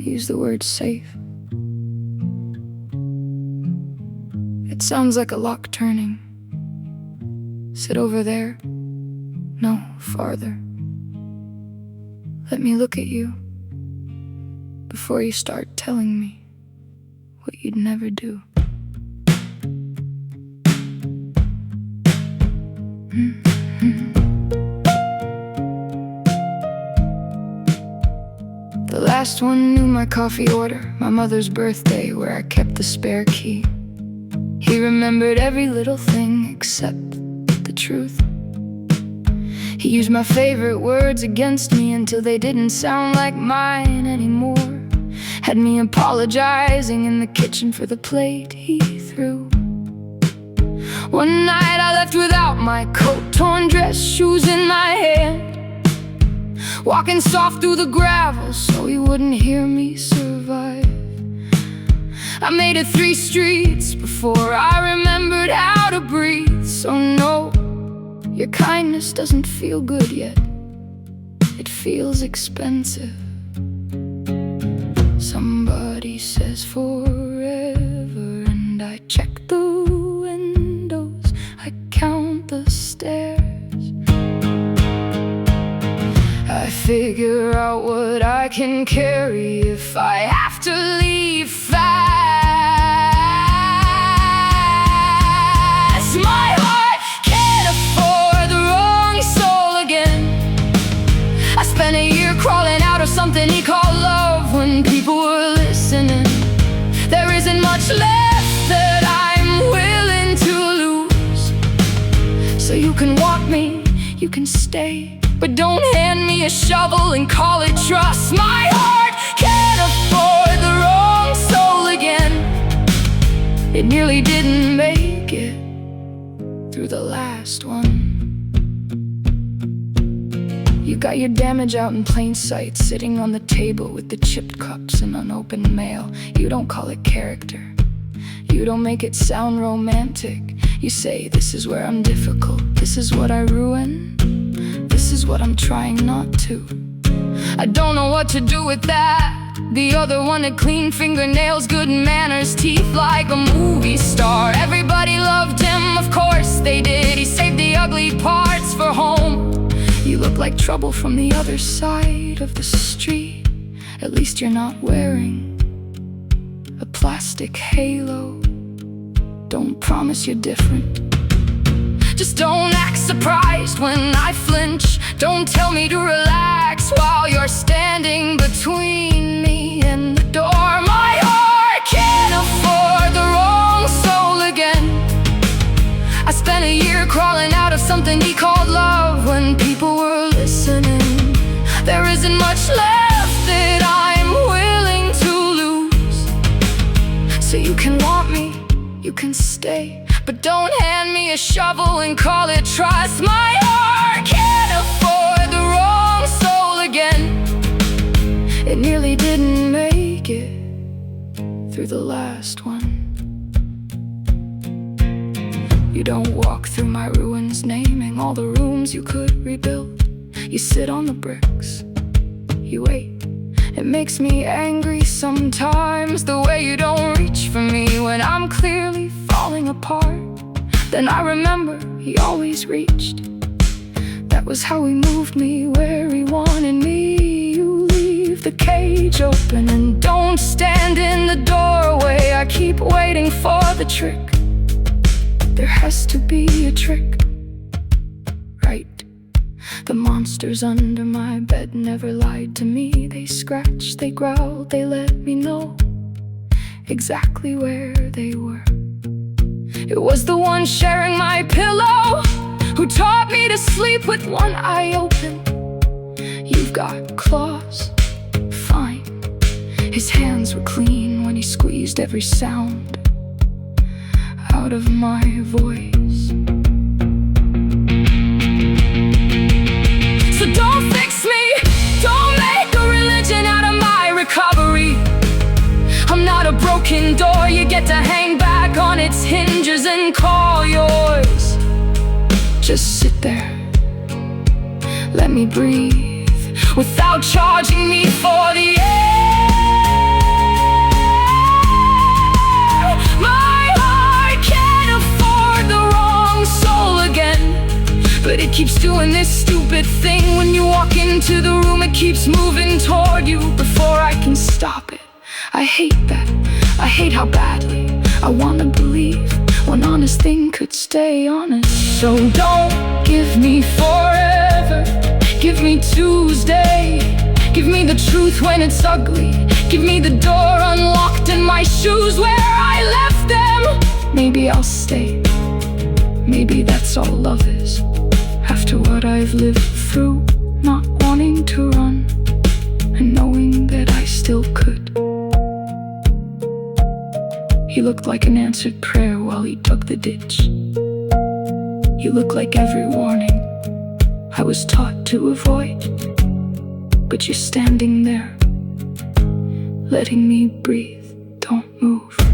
use the word safe. It sounds like a lock turning. Sit over there. No, farther. Let me look at you before you start telling me what you'd never do. The last one knew my coffee order, my mother's birthday, where I kept the spare key. He remembered every little thing except the truth. He used my favorite words against me until they didn't sound like mine anymore. Had me apologizing in the kitchen for the plate he threw. One night I left without my coat, torn dress, shoes in my hand, walking soft through the gravel so he wouldn't hear me survive. I made it 3 streets before I remembered how to breathe. So no, your kindness doesn't feel good yet. It feels expensive. Somebody says forever, and I check the windows, I count the stairs. I figure out what I can carry if I have to leave fast. My heart can't afford the wrong soul again. I spent a year crawling out of something he called love when people were listening. There isn't much left that I'm willing to lose. So you can walk me, you can stay, but don't hand me a shovel and call it trust. My heart can't afford the wrong soul again. It nearly didn't make it through the last one. You got your damage out in plain sight, sitting on the table with the chipped cups and unopened mail. You don't call it character. You don't make it sound romantic. You say, this is where I'm difficult, this is what I ruin, this is what I'm trying not to. I don't know what to do with that. The other one had clean fingernails, good manners, teeth like a movie star. Everybody loved him, of course they did. He saved the ugly parts for home. You look like trouble from the other side of the street. At least you're not wearing a plastic halo. Don't promise you're different. Just don't act surprised when I flinch. Don't tell me to relax while you're standing between me and the door. My heart can't afford the wrong soul again. I spent a year crawling out of something he called love when people were listening. There isn't much left that I'm willing to lose. So you can want me, you can stay, but don't hand me a shovel and call it trust. My heart can't afford the wrong soul again. It nearly didn't make it through the last one. You don't walk through my ruins naming all the rooms you could rebuild. You sit on the bricks, you wait. It makes me angry sometimes, the way you don't reach for me when I'm clearly falling apart. Then I remember he always reached. That was how he moved me where he wanted me. You leave the cage open and don't stand in the doorway. I keep waiting for the trick. There has to be a trick, right? The monsters under my bed never lied to me. They scratched, they growled, they let me know exactly where they were. It was the one sharing my pillow who taught me to sleep with one eye open. You've got claws, fine. His hands were clean when he squeezed every sound out of my voice. So don't fix me, don't make a religion out of my recovery. I'm not a broken door you get to hang back on its hinges and call yours. Just sit there, let me breathe without charging me for the air. keeps doing this stupid thing. When you walk into the room, it keeps moving toward you before I can stop it. I hate that, I hate how badly I wanna believe one honest thing could stay honest. So don't give me forever, give me Tuesday. Give me the truth when it's ugly. Give me the door unlocked and my shoes where I left them. Maybe I'll stay, maybe that's all love is. After what I've lived through, not wanting to run and knowing that I still could. He looked like an answered prayer while he dug the ditch. You look like every warning I was taught to avoid, but you're standing there, letting me breathe. Don't move.